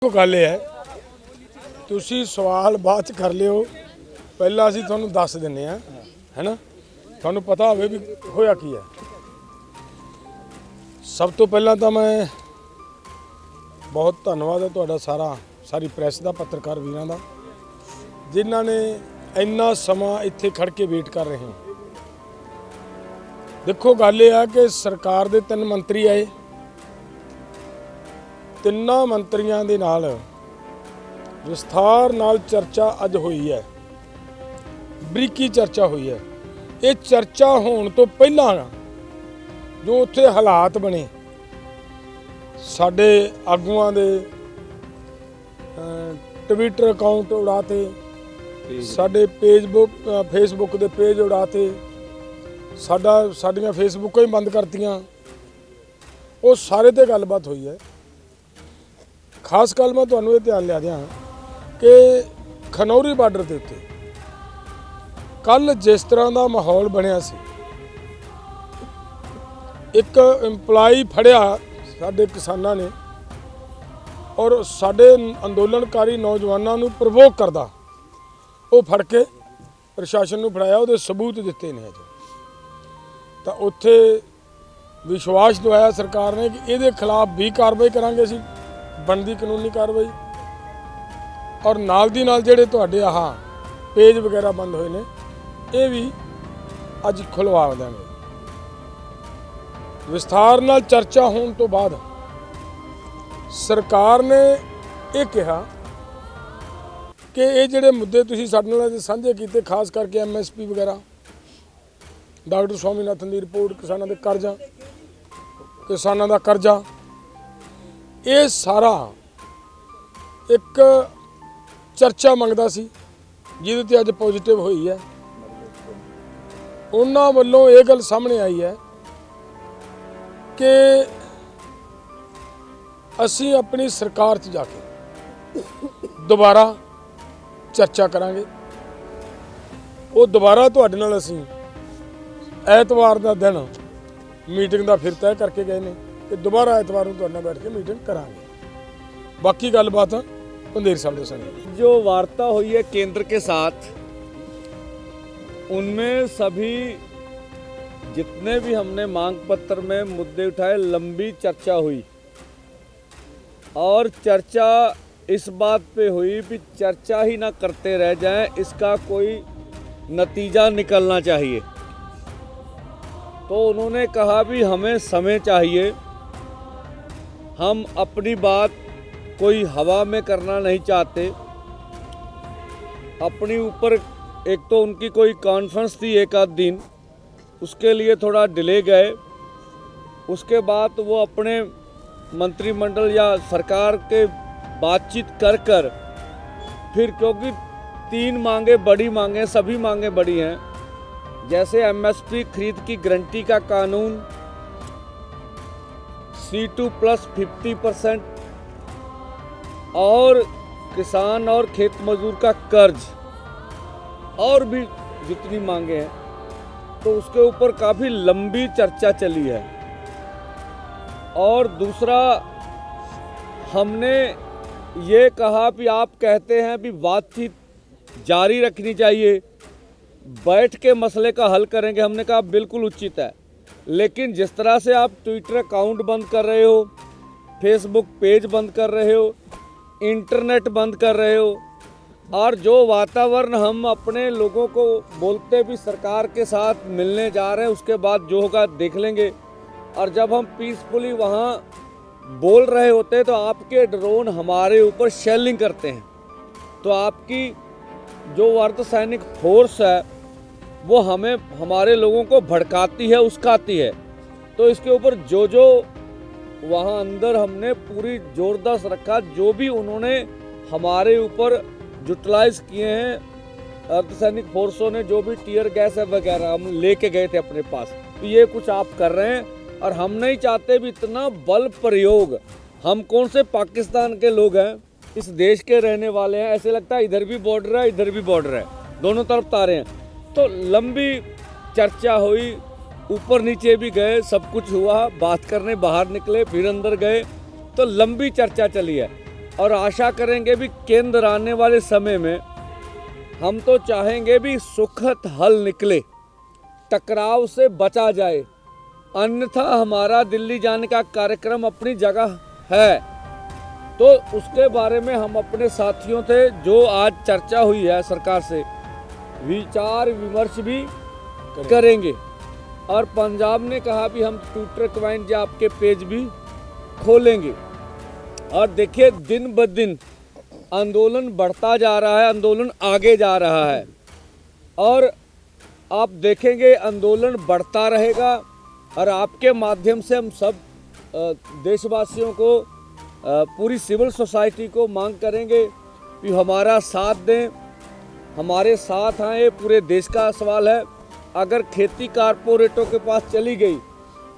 गल है तुसी सवाल बाद च कर लियो, पहला असीं तुहानूं दस दिंदे आ, है ना, तुहानूं पता होवे भी होया की है। सब तो पहला तो मैं बहुत धन्नवाद है तुहाडा सारी प्रैस का, पत्रकार वीरां दा, जिन्हां ने इन्ना समा इत्थे खड़ के वेट कर रहे हैं। देखो गल यह है कि सरकार दे 3 मंत्री आए, तिन्ना मंत्रियों के नाल विस्तार नाल चर्चा अज हुई है, बरीकी चर्चा हुई है। ये चर्चा होने तो पहला जो उत्थे हालात बने, साडे आगूआं दे ट्विटर अकाउंट उड़ाते, साडे फेसबुक दे पेज उड़ाते, साडियां फेसबुक ही बंद करतियां, वो सारे ते गलबात हुई है। खास गल मैं तुहानूं ये ध्यान लिया दियां कि खनौरी बार्डर के उत्ते कल जिस तरह का माहौल बनया सी, एक इंपलाई फड़िया साडे किसानां ने और साडे अंदोलनकारी नौजवानों नूं प्रवोक करदा, वो फड़ के प्रशासन नूं फड़ाया, उहदे सबूत दिते ने। तो उत्थे विश्वास दवाया सरकार ने कि इहदे खिलाफ भी कार्रवाई करांगे असीं, बनदी कानूनी कार्रवाई, और नाल दी नाल जिहड़े तुहाडे आह पेज वगैरह बंद होए ने, ये भी अज खुलवा देंगे। विस्तार नाल चर्चा होने तो बाद सरकार ने यह कहा कि ये जिहड़े मुद्दे तुसीं साडे नाल साझे कीते, खास करके MSP वगैरह, डॉक्टर स्वामीनाथन की रिपोर्ट, किसानों के कर्जा, किसानों का कर्जा, ये सारा एक चर्चा मंगदा सी, जिहदे ते अज पॉजिटिव हुई है। उन्हां वल्लों ये गल सामने आई है कि असीं अपनी सरकार च जाके दोबारा चर्चा करांगे। वो दोबारा तुहाडे नाल असीं ऐतवार का दिन मीटिंग का फिर तय करके गए ने कि दोबारा ऐतवार को तुहाडे नाल बैठ के मीटिंग करांगे। बाकी गलबात पंधेर साहब दे संग जो वार्ता हुई है केंद्र के साथ, उनमें सभी जितने भी हमने मांग पत्र में मुद्दे उठाए, लंबी चर्चा हुई, और चर्चा इस बात पे हुई कि चर्चा ही ना करते रह जाएं, इसका कोई नतीजा निकलना चाहिए। तो उन्होंने कहा भी हमें समय चाहिए, हम अपनी बात कोई हवा में करना नहीं चाहते। अपनी ऊपर एक तो उनकी कोई कॉन्फ्रेंस थी एक आध दिन, उसके लिए थोड़ा डिले गए। उसके बाद वो अपने मंत्रिमंडल या सरकार के बातचीत कर फिर, क्योंकि 3 मांगे बड़ी मांगे, सभी मांगे बड़ी हैं, जैसे MSP खरीद की गारंटी का कानून, C2 प्लस 50%, और किसान और खेत मजदूर का कर्ज, और भी जितनी मांगे हैं, तो उसके ऊपर काफ़ी लंबी चर्चा चली है। और दूसरा, हमने ये कहा कि आप कहते हैं कि बातचीत जारी रखनी चाहिए, बैठ के मसले का हल करेंगे। हमने कहा बिल्कुल उचित है, लेकिन जिस तरह से आप ट्विटर अकाउंट बंद कर रहे हो, फेसबुक पेज बंद कर रहे हो, इंटरनेट बंद कर रहे हो, और जो वातावरण हम अपने लोगों को बोलते भी सरकार के साथ मिलने जा रहे हैं, उसके बाद जो होगा देख लेंगे, और जब हम पीसफुली वहाँ बोल रहे होते तो आपके ड्रोन हमारे ऊपर शेलिंग करते हैं। तो आपकी जो अर्धसैनिक फोर्स है वो हमें, हमारे लोगों को भड़काती है, उस्काती है। तो इसके ऊपर जो वहाँ अंदर हमने पूरी जोरदार रखा, जो भी उन्होंने हमारे ऊपर यूटिलाइज किए हैं अर्धसैनिक फोर्सों ने, जो भी टीयर गैस है वगैरह हम लेके गए थे अपने पास, तो ये कुछ आप कर रहे हैं, और हम नहीं चाहते भी इतना बल प्रयोग। हम कौन से पाकिस्तान के लोग हैं, इस देश के रहने वाले हैं, ऐसे लगता है इधर भी बॉर्डर है इधर भी बॉर्डर है, दोनों तरफ तारे हैं। तो लंबी चर्चा हुई, ऊपर नीचे भी गए, सब कुछ हुआ, बात करने बाहर निकले, फिर अंदर गए, तो लंबी चर्चा चली है। और आशा करेंगे भी केंद्र आने वाले समय में हम तो चाहेंगे भी सुखद हल निकले, टकराव से बचा जाए। अन्यथा हमारा दिल्ली जाने का कार्यक्रम अपनी जगह है, तो उसके बारे में हम अपने साथियों से जो आज चर्चा हुई है सरकार से विचार विमर्श भी करेंगे। और पंजाब ने कहा भी हम ट्विटर अकाउंट या आपके पेज भी खोलेंगे। और देखिए दिन ब दिन आंदोलन बढ़ता जा रहा है, आंदोलन आगे जा रहा है और आप देखेंगे आंदोलन बढ़ता रहेगा। और आपके माध्यम से हम सब देशवासियों को, पूरी सिविल सोसाइटी को मांग करेंगे कि हमारा साथ दें, हमारे साथ आए। पूरे देश का सवाल है, अगर खेती कारपोरेटों के पास चली गई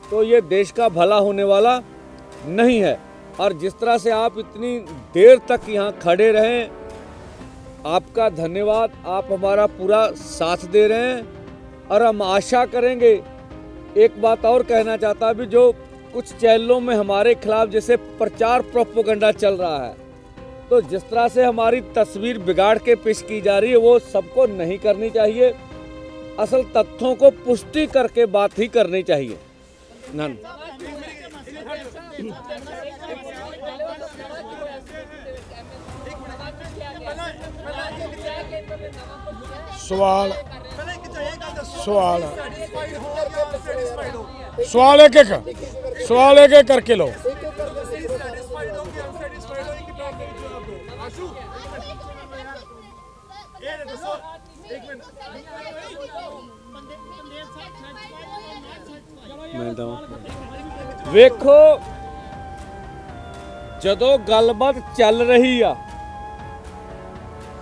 तो ये देश का भला होने वाला नहीं है। और जिस तरह से आप इतनी देर तक यहाँ खड़े रहें, आपका धन्यवाद। आप हमारा पूरा साथ दे रहे हैं और हम आशा करेंगे। एक बात और कहना चाहता भी, जो कुछ चैनलों में हमारे खिलाफ जैसे प्रचार प्रोपेगेंडा चल रहा है, तो जिस तरह से हमारी तस्वीर बिगाड़ के पेश की जा रही है वो सबको नहीं करनी चाहिए। असल तथ्यों को पुष्टि करके बात ही करनी चाहिए। नन सवाल एक एक करके लो। ਵੇਖੋ ਜਦੋਂ ਗੱਲਬਾਤ ਚੱਲ ਰਹੀ ਆ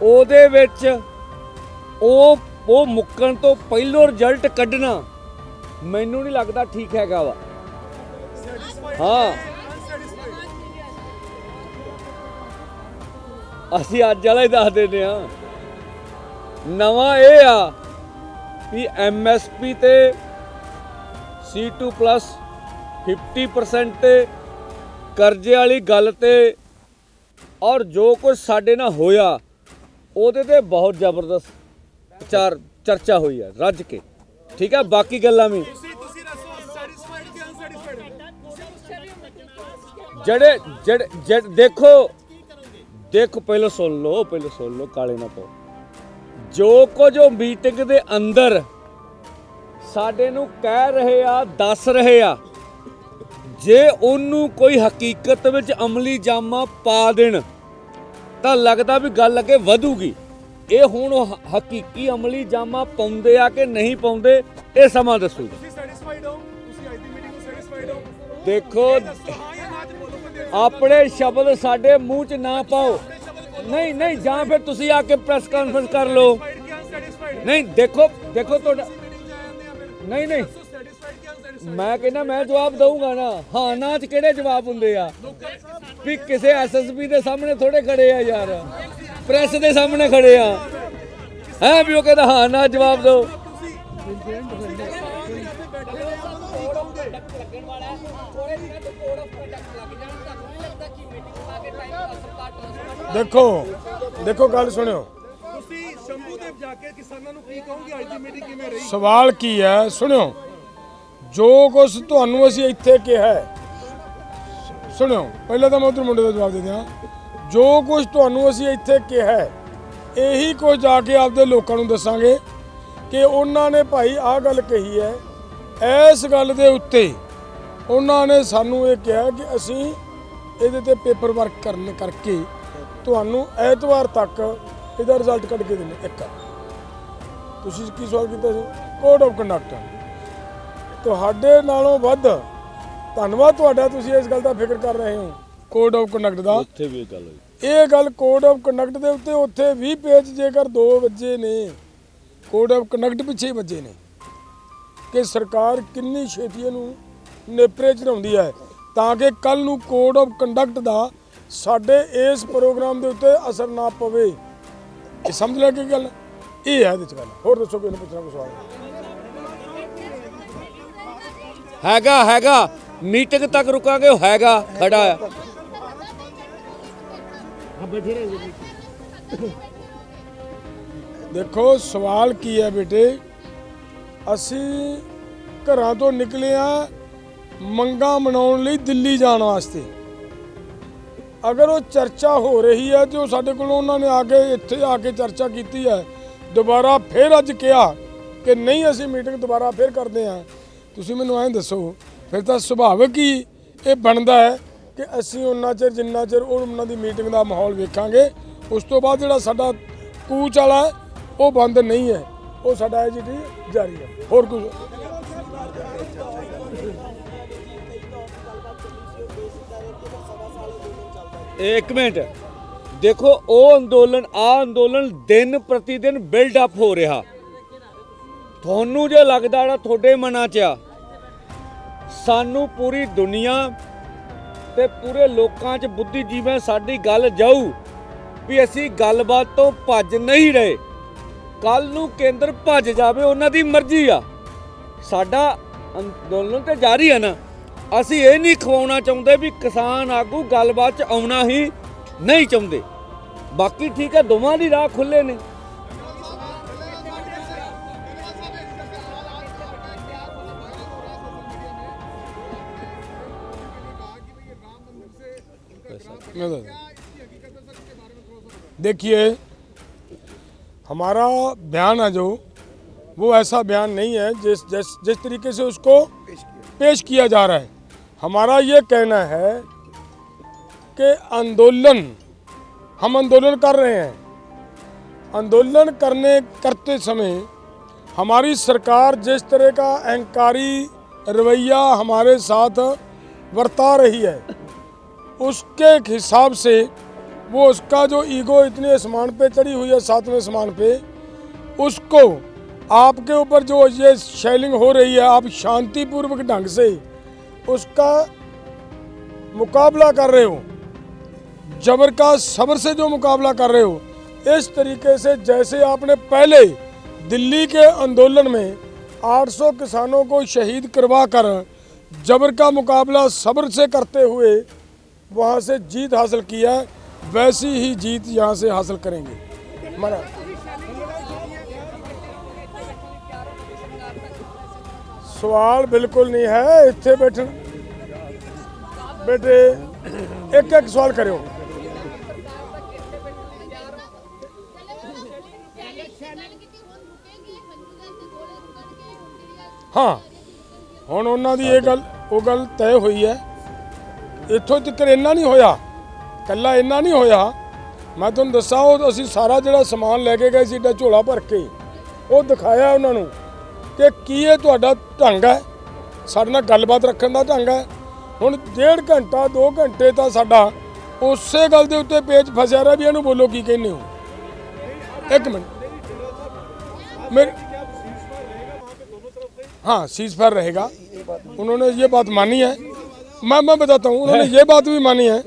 ਉਹਦੇ ਵਿੱਚ ਉਹ ਮੁੱਕਣ ਤੋਂ ਪਹਿਲੋਂ ਰਿਜ਼ਲਟ ਕੱਢਣਾ ਮੈਨੂੰ ਨਹੀਂ ਲੱਗਦਾ ਠੀਕ ਹੈਗਾ ਵਾ। ਹਾਂ, ਅਸੀਂ ਅੱਜ ਵਾਲਾ ਹੀ ਦੱਸ ਦਿੰਦੇ ਆ। ਨਵਾਂ ਇਹ ਆ ਵੀ MSP ਤੇ C2+ 50% ਤੇ ਕਰਜ਼ੇ ਵਾਲੀ ਗੱਲ ਤੇ ਔਰ ਜੋ ਕੁਝ ਸਾਡੇ ਨਾਲ ਹੋਇਆ ਉਹਦੇ ਤੇ ਬਹੁਤ ਜ਼ਬਰਦਸਤ ਚਰਚਾ ਹੋਈ ਹੈ ਰੱਜ ਕੇ। ਠੀਕ ਹੈ, ਬਾਕੀ ਗੱਲਾਂ ਵੀ ਜਿਹੜੇ ਦੇਖੋ ਪਹਿਲਾਂ ਸੁਣ ਲਓ ਕਾਲੇ ਨਾ ਪਾਓ। ਜੋ ਕੁਝ ਉਹ ਮੀਟਿੰਗ ਦੇ ਅੰਦਰ ਸਾਡੇ ਨੂੰ ਕਹਿ ਰਹੇ ਆ, ਦੱਸ ਰਹੇ ਆ, ਜੇ ਉਹਨੂੰ ਕੋਈ ਹਕੀਕਤ ਵਿੱਚ ਅਮਲੀ ਜਾਮਾ ਪਾ ਦੇਣ ਤਾਂ ਲੱਗਦਾ ਵੀ ਗੱਲ ਅੱਗੇ ਵਧੂਗੀ। ਇਹ ਹੁਣ ਹਕੀਕੀ ਅਮਲੀ ਜਾਮਾ ਪਾਉਂਦੇ ਆ ਕਿ ਨਹੀਂ ਪਾਉਂਦੇ, ਇਹ ਸਮਾਂ ਦੱਸੂਗਾ। ਦੇਖੋ, ਆਪਣੇ ਸ਼ਬਦ ਸਾਡੇ ਮੂੰਹ 'ਚ ਨਾ ਪਾਓ। ਨਹੀਂ, ਜਾਂ ਫਿਰ ਤੁਸੀਂ ਆ ਕੇ ਪ੍ਰੈਸ ਕਾਨਫਰੰਸ ਕਰ ਲਓ। ਨਹੀਂ, ਦੇਖੋ ਤੁਹਾਡਾ ਨਹੀਂ ਮੈਂ ਕਹਿੰਦਾ ਮੈਂ ਜਵਾਬ ਦਊਂਗਾ ਨਾ। ਹਾਂ ਨਾ 'ਚ ਕਿਹੜੇ ਜਵਾਬ ਹੁੰਦੇ ਆ ਵੀ ਕਿਸੇ SSP ਦੇ ਸਾਹਮਣੇ ਥੋੜੇ ਖੜੇ ਆ ਯਾਰ, ਪ੍ਰੈਸ ਦੇ ਸਾਹਮਣੇ ਖੜੇ ਆ ਹੈ ਵੀ ਉਹ ਕਹਿੰਦਾ ਹਾਂ ਨਾ ਜਵਾਬ ਦਿਓ। ਦੇਖੋ ਗੱਲ ਸੁਣਿਓ। ਸਵਾਲ ਕੀ ਹੈ ਸੁਣਿਓ। ਜੋ ਕੁਛ ਤੁਹਾਨੂੰ ਅਸੀਂ ਇੱਥੇ ਕਿਹਾ, ਸੁਣਿਓ ਪਹਿਲਾਂ ਤਾਂ ਮੈਂ ਉਧਰ ਮੁੰਡੇ ਦਾ ਜਵਾਬ ਦੇ ਦਿਆਂ। ਜੋ ਕੁਛ ਤੁਹਾਨੂੰ ਅਸੀਂ ਇੱਥੇ ਕਿਹਾ ਇਹੀ ਕੁਝ ਜਾ ਕੇ ਆਪਦੇ ਲੋਕਾਂ ਨੂੰ ਦੱਸਾਂਗੇ ਕਿ ਉਹਨਾਂ ਨੇ ਭਾਈ ਆਹ ਗੱਲ ਕਹੀ ਹੈ। ਇਸ ਗੱਲ ਦੇ ਉੱਤੇ ਉਹਨਾਂ ਨੇ ਸਾਨੂੰ ਇਹ ਕਿਹਾ ਕਿ ਅਸੀਂ ਇਹਦੇ ਤੇ ਪੇਪਰ ਵਰਕ ਕਰਕੇ ਤੁਹਾਨੂੰ ਐਤਵਾਰ ਤੱਕ ਇਹਦਾ ਰਿਜ਼ਲਟ ਕੱਢ ਕੇ ਦਿੰਦੇ। ਇੱਕ ਤੁਸੀਂ ਕੀ ਸਵਾਲ ਕੀਤਾ ਸੀ? Code of conduct. ਤੁਹਾਡੇ ਨਾਲੋਂ ਵੱਧ ਧੰਨਵਾਦ ਤੁਹਾਡਾ, ਤੁਸੀਂ ਇਸ ਗੱਲ ਦਾ ਫਿਕਰ ਕਰ ਰਹੇ ਹੋ ਕੋਡ ਆਫ ਕੰਡਕਟ ਦਾ। ਉੱਥੇ ਵੀ ਗੱਲ ਹੋਈ ਇਹ ਗੱਲ ਕੋਡ ਆਫ ਕੰਡਕਟ ਦੇ ਉੱਤੇ, ਉੱਥੇ 20 ਪੇਜ ਜੇਕਰ 2 ਵੱਜੇ ਨੇ ਕੋਡ ਆਫ ਕੰਡਕਟ ਪਿੱਛੇ ਵੱਜੇ ਨੇ ਕਿ ਸਰਕਾਰ ਕਿੰਨੀ ਛੇਤੀ ਇਹਨੂੰ ਨੇਪਰੇ ਚੜਾਉਂਦੀ ਹੈ ਤਾਂ ਕਿ ਕੱਲ ਨੂੰ ਕੋਡ ਆਫ ਕੰਡਕਟ ਦਾ ਸਾਡੇ ਇਸ ਪ੍ਰੋਗਰਾਮ ਦੇ ਉੱਤੇ ਅਸਰ ਨਾ ਪਵੇ। ਇਹ ਸਮਝ ਲੈ ਕੇ ਗੱਲ ਇਹ ਹੈ ਇਹਦੇ 'ਚ ਗੱਲ। ਹੋਰ ਦੱਸੋ ਕੋਈ ਪੁੱਛਣਾ ਕੋਈ ਸਵਾਲ ਹੈਗਾ ਮੀਟਿੰਗ ਤੱਕ ਰੁਕਾਂਗੇ। ਉਹ ਹੈਗਾ ਖੜਾ ਆ। देखो सवाल की है बेटे, ਅਸੀਂ ਘਰਾਂ ਤੋਂ ਨਿਕਲੇ ਆ ਮੰਗਾਂ ਮਨਾਉਣ ਲਈ ਦਿੱਲੀ ਜਾਣ ਵਾਸਤੇ। ਅਗਰ ਉਹ ਚਰਚਾ ਹੋ ਰਹੀ ਹੈ ਜੋ ਸਾਡੇ ਕੋਲ ਉਹਨਾਂ ਨੇ ਆ ਕੇ ਇੱਥੇ ਆ ਕੇ ਚਰਚਾ ਕੀਤੀ ਹੈ, ਦੁਬਾਰਾ ਫਿਰ ਅੱਜ ਕਿਹਾ ਕਿ ਨਹੀਂ ਅਸੀਂ ਮੀਟਿੰਗ ਦੁਬਾਰਾ ਫਿਰ ਕਰਦੇ ਹਾਂ, ਤੁਸੀਂ ਮੈਨੂੰ ਐਂ ਦੱਸੋ ਫਿਰ ਤਾਂ ਸੁਭਾਵਿਕ ਹੀ ਇਹ ਬਣਦਾ ਹੈ ਕਿ ਅਸੀਂ ਉਹਨਾਂ ਚਿਰ ਜਿੰਨਾ ਚਿਰ ਉਹਨਾਂ ਦੀ ਮੀਟਿੰਗ ਦਾ ਮਾਹੌਲ ਵੇਖਾਂਗੇ, ਉਸ ਤੋਂ ਬਾਅਦ ਜਿਹੜਾ ਸਾਡਾ ਕੂਚ ਵਾਲਾ ਹੈ ਉਹ ਬੰਦ ਨਹੀਂ ਹੈ, ਉਹ ਸਾਡਾ ਐਜੀਟੀ ਜਾਰੀ ਹੈ। ਹੋਰ ਕੁਝ एक मिनट देखो, ਉਹ ਅੰਦੋਲਨ ਆ ਅੰਦੋਲਨ ਦਿਨ ਪ੍ਰਤੀ ਦਿਨ ਬਿਲਡ ਅਪ ਹੋ ਰਿਹਾ। ਤੁਹਾਨੂੰ ਜੇ ਲੱਗਦਾ ਜਿਹੜਾ ਤੁਹਾਡੇ ਮਨਾਂ 'ਚ ਆ, ਸਾਨੂੰ ਪੂਰੀ ਦੁਨੀਆ ਤੇ ਪੂਰੇ ਲੋਕਾਂ 'ਚ ਬੁੱਧੀਜੀਵੀਆਂ ਸਾਡੀ ਗੱਲ ਜਾਊ ਵੀ ਅਸੀਂ ਗੱਲਬਾਤ ਤੋਂ ਭੱਜ ਨਹੀਂ ਰਹੇ। ਕੱਲ ਨੂੰ ਕੇਂਦਰ ਭੱਜ ਜਾਵੇ, ਉਹਨਾਂ ਦੀ ਮਰਜ਼ੀ ਆ, ਸਾਡਾ ਅੰਦੋਲਨ ਤੇ ਜਾਰੀ ਹੈ ਨਾ। ਅਸੀਂ ਇਹ ਨਹੀਂ ਖਵਾਉਣਾ ਚਾਹੁੰਦੇ ਵੀ ਕਿਸਾਨ ਆਗੂ ਗੱਲਬਾਤ 'ਚ ਆਉਣਾ ਹੀ ਨਹੀਂ ਚਾਹੁੰਦੇ। ਬਾਕੀ ਠੀਕ ਹੈ, ਦੋਵਾਂ ਦੀ ਰਾਹ ਖੁੱਲੇ ਨੇ। देखिए हमारा बयान है जो वो ऐसा बयान नहीं है जिस तरीके से उसको पेश किया जा रहा है। हमारा ये कहना है कि हम आंदोलन कर रहे हैं। आंदोलन करते समय हमारी सरकार जिस तरह का अहंकारी रवैया हमारे साथ बरता रही है, उसके हिसाब से वो उसका जो ईगो इतने आसमान पे चढ़ी हुई है, 7वें आसमान पे, उसको आपके ऊपर जो ये शेलिंग हो रही है, आप शांतिपूर्वक ढंग से उसका मुकाबला कर रहे हो, जबर का सब्र से जो मुकाबला कर रहे हो, इस तरीके से जैसे आपने पहले दिल्ली के आंदोलन में 800 किसानों को शहीद करवा कर जबर का मुकाबला सब्र से करते हुए वहाँ से जीत हासिल किया, वैसी ही जीत यहाँ से हासिल करेंगे। मना सवाल बिल्कुल नहीं है, इतने बैठे बेटे एक एक सवाल करो। हाँ ਹੁਣ ਉਹਨਾਂ ਦੀ ਇਹ ਗੱਲ ਤੈਅ ਹੋਈ ਹੈ। ਇੱਥੋਂ ਤੱਕ ਇੰਨਾ ਨਹੀਂ ਹੋਇਆ, ਕੱਲਾ ਇੰਨਾ ਨਹੀਂ ਹੋਇਆ। ਮੈਂ ਤੁਹਾਨੂੰ ਦੱਸਾਂ, ਉਹ ਅਸੀਂ ਸਾਰਾ ਜਿਹੜਾ ਸਮਾਨ ਲੈ ਕੇ ਗਏ ਸੀ ਏਡਾ ਝੋਲਾ ਭਰ ਕੇ, ਉਹ ਦਿਖਾਇਆ ਉਹਨਾਂ ਨੂੰ ਕਿ ਕੀ ਇਹ ਤੁਹਾਡਾ ਢੰਗ ਹੈ, ਸਾਡੇ ਨਾਲ ਗੱਲਬਾਤ ਰੱਖਣ ਦਾ ਢੰਗ ਹੈ। ਹੁਣ 1.5 ਘੰਟਾ 2 ਘੰਟੇ ਤਾਂ ਸਾਡਾ ਉਸੇ ਗੱਲ ਦੇ ਉੱਤੇ ਪੇਚ ਫਸਿਆ ਰਿਹਾ ਵੀ ਇਹਨੂੰ ਬੋਲੋ ਕੀ ਕਹਿੰਦੇ ਹੋ। ਇੱਕ ਮਿੰਟ ਮੇਰੇ हाँ सीज फायर रहेगा, उन्होंने ये बात मानी है। मैं बताता हूँ, उन्होंने ये बात भी मानी है।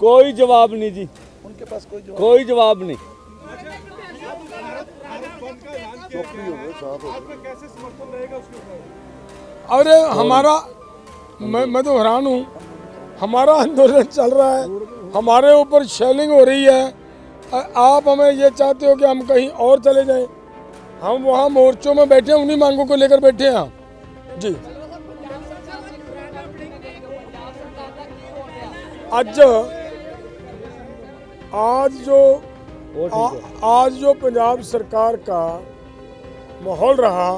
कोई जवाब नहीं जी, उनके पास कोई जवाब नहीं। अरे हमारा मैं तो हैरान हूँ, हमारा आंदोलन चल रहा है, हमारे ऊपर शेलिंग हो रही है, आप हमें ये चाहते हो कि हम कहीं और चले जाएं। हम वहाँ मोर्चों में बैठे हैं, उन्हीं मांगों को लेकर बैठे हैं जी। आज जो पंजाब सरकार का माहौल रहा,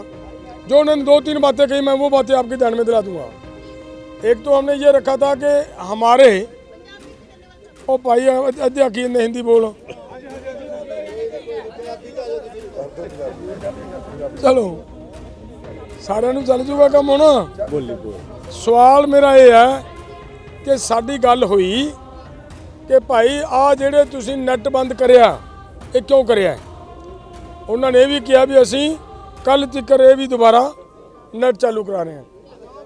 जो उन्होंने 2-3 बातें कही, मैं वो बातें आपके ध्यान में दिला दूंगा। एक तो हमने ये रखा था कि हमारे ओ भाई अध्यक्ष ने हिंदी बोलो, चलो सारे नूं चल जूगा काम होना। सवाल मेरा ये है कि साडी गल हुई कि भाई आ जेड़े तुसीं नैट बंद करिया, ये क्यों करिया? उन्होंने ये भी किया भी असीं कल तक ये भी दोबारा नैट चालू करा रहे हैं।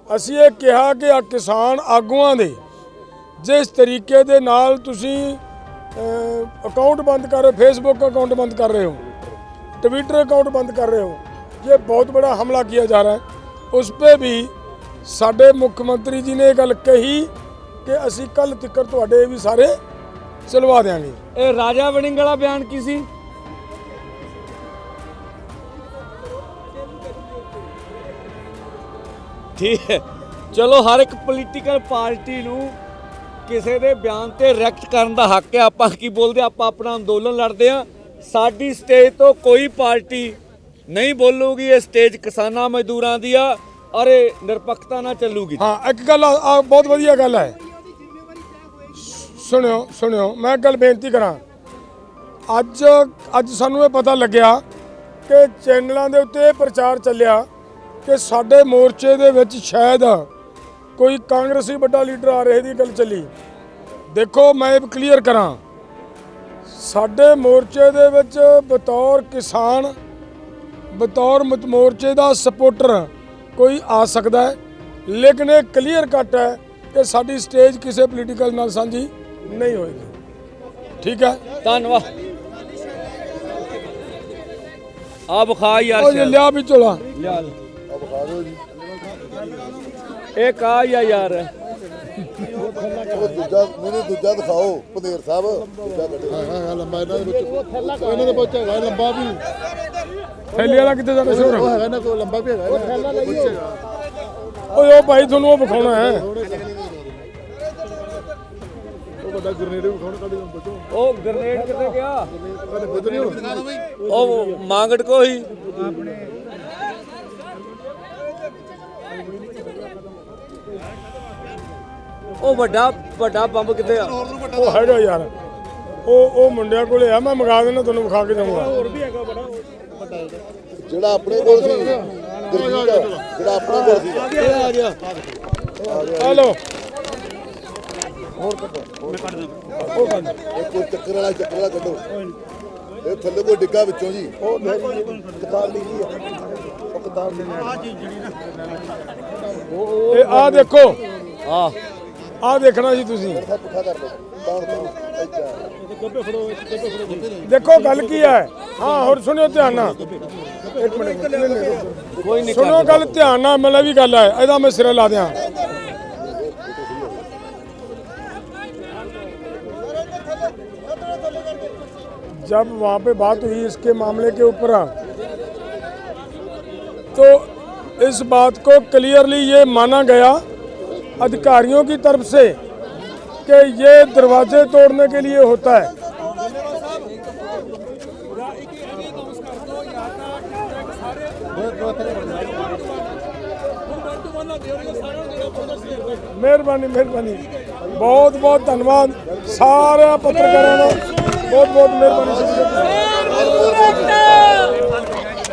असीं ये कहा कि आ किसान आगूआं दे जिस तरीके दे नाल तुसीं अकाउंट बंद कर रहे हो, फेसबुक अकाउंट बंद कर रहे हो, ट्विटर अकाउंट बंद कर रहे हो, ये बहुत बड़ा हमला किया जा रहा है। उस पर भी साडे मुख्यमंत्री जी ने गल कही ਕਿ ਅਸੀਂ ਕੱਲ ਤੱਕ ਤੁਹਾਡੇ ਵੀ ਸਾਰੇ ਚਲਵਾ ਦੇਵਾਂਗੇ। ਇਹ ਰਾਜਾ ਵੜਿੰਗ ਵਾਲਾ ਬਿਆਨ ਕੀ ਸੀ? ਠੀਕ ਹੈ, ਚਲੋ ਹਰ ਇੱਕ ਪੋਲੀਟੀਕਲ ਪਾਰਟੀ ਨੂੰ ਕਿਸੇ ਦੇ ਬਿਆਨ ਤੇ ਰਿਐਕਟ ਕਰਨ ਦਾ ਹੱਕ ਹੈ। ਆਪਾਂ ਕੀ ਬੋਲਦੇ, ਆਪਾਂ ਆਪਣਾ ਅੰਦੋਲਨ ਲੜਦੇ ਆ। ਸਾਡੀ ਸਟੇਜ ਤੋਂ ਕੋਈ ਪਾਰਟੀ ਨਹੀਂ ਬੋਲੂਗੀ, ਇਹ ਸਟੇਜ ਕਿਸਾਨਾਂ ਮਜ਼ਦੂਰਾਂ ਦੀ ਆ ਔਰ ਇਹ ਨਿਰਪੱਖਤਾ ਨਾਲ ਚੱਲੂਗੀ। ਹਾਂ, ਇੱਕ ਗੱਲ ਆ ਬਹੁਤ ਵਧੀਆ ਗੱਲ ਹੈ। ਸੁਣਿਓ ਮੈਂ ਇੱਕ ਗੱਲ ਬੇਨਤੀ ਕਰਾਂ। ਅੱਜ ਸਾਨੂੰ ਇਹ ਪਤਾ ਲੱਗਿਆ ਕਿ ਚੈਨਲਾਂ ਦੇ ਉੱਤੇ ਇਹ ਪ੍ਰਚਾਰ ਚੱਲਿਆ ਕਿ ਸਾਡੇ ਮੋਰਚੇ ਦੇ ਵਿੱਚ ਸ਼ਾਇਦ ਕੋਈ ਕਾਂਗਰਸੀ ਵੱਡਾ ਲੀਡਰ ਆ ਰਿਹਾ ਦੀ ਗੱਲ ਚੱਲੀ। ਦੇਖੋ ਮੈਂ ਇਹ ਕਲੀਅਰ ਕਰਾਂ, ਸਾਡੇ ਮੋਰਚੇ ਦੇ ਵਿੱਚ ਬਤੌਰ ਕਿਸਾਨ, ਬਤੌਰ ਮੋਰਚੇ ਦਾ ਸਪੋਰਟਰ ਕੋਈ ਆ ਸਕਦਾ ਹੈ, ਲੇਕਿਨ ਇਹ ਕਲੀਅਰ ਕੱਟ ਹੈ ਕਿ ਸਾਡੀ ਸਟੇਜ ਕਿਸੇ ਪੋਲੀਟੀਕਲ ਨਾਲ ਸਾਂਝੀ ਨਹੀਂ ਹੋਏਗੀ। ਠੀਕ ਹੈ, ਧੰਨਵਾਦ। ਆ ਬਖਾ ਯਾਰ, ਉਹ ਲਿਆ ਵੀ ਝੋਲਾ ਲਿਆ ਬਖਾ ਦਿਓ ਜੀ। ਇਹ ਕਾ ਯਾਰ ਉਹ ਦੂਜਾ ਦਿਖਾਓ ਪੰਧੇਰ ਸਾਹਿਬ। ਦੂਜਾ ਕੱਢੋ ਲੰਬਾ ਇਹਨਾਂ ਦੇ ਵਿੱਚ ਹੈਗਾ ਲੰਬਾ ਵੀ। ਥੈਲੇ ਵਾਲਾ ਕਿੱਥੇ ਜਾਣਾ ਸ਼ੋਰ? ਉਹ ਹੈਗਾ ਨਾ ਕੋਈ ਲੰਬਾ ਵੀ ਹੈਗਾ ਥੈਲਾ ਲਈਏ। ਓਏ ਉਹ ਭਾਈ ਤੁਹਾਨੂੰ ਉਹ ਵਿਖਾਉਣਾ ਹੈ। ਉਹ ਵੱਡਾ ਗ੍ਰੇਨੇਡ ਵੀ ਖਾਣ ਕੱਢ ਬਚੋ। ਉਹ ਗ੍ਰੇਨੇਡ ਕਿੱਥੇ ਗਿਆ? ਬਦਰੀ ਉਹ ਮਾਂਗੜ ਕੋ ਹੀ ਉਹ ਵੱਡਾ ਬੰਬ ਕਿੱਥੇ ਆ? ਉਹ ਹੈਗਾ ਯਾਰ, ਉਹ ਮੁੰਡਿਆਂ ਕੋਲੇ ਆ, ਮੈਂ ਮੰਗਾ ਦੇਣਾ ਤੁਹਾਨੂੰ ਵਿਖਾ ਕੇ ਜਾਊਂਗਾ। ਜਿਹੜਾ ਆਪਣੇ ਕੋਲ ਸੀ, ਜਿਹੜਾ ਆਪਣੇ ਕੋਲ ਸੀ ਆ ਗਿਆ। ਹਲੋ ਹੋਰ ਕੱਢੋ। ਉਹ ਕੱਢ। ਇਹ ਕੋਈ ਚੱਕਰ ਵਾਲਾ ਕੱਢੋ। ਇਹ ਥੱਲੇ ਕੋਈ ਡਿੱਗਾ ਵਿੱਚੋਂ ਜੀ। ਉਹ ਕਿਤਾਬ ਲਿਖੀ ਆ, ਉਹ ਕਿਤਾਬ ਇਹ ਆ ਦੇਖੋ, ਆ ਆ ਦੇਖਣਾ ਜੀ ਤੁਸੀਂ। ਪੁੱਠਾ ਕਰ ਲਓ ਤਾਂ ਦੇਖੋ ਗੱਲ ਕੀ ਹੈ। ਹਾਂ ਹੋਰ ਸੁਣਿਓ ਧਿਆਨ ਨਾਲ, ਇੱਕ ਮਿੰਟ ਕੋਈ ਨਹੀਂ ਸੁਣੋ ਗੱਲ ਧਿਆन ਨਾਲ, मतलब भी गल है, ਇਹਦਾ मैं सिरे ला दियां। जब वहाँ पे बात हुई इसके मामले के ऊपर, तो इस बात को क्लियरली ये माना गया अधिकारियों की तरफ से कि ये दरवाजे तोड़ने के लिए होता है। मेहरबानी बहुत बहुत धन्यवाद सारे पत्रकारों, बहुत बहुत मेहरबानी।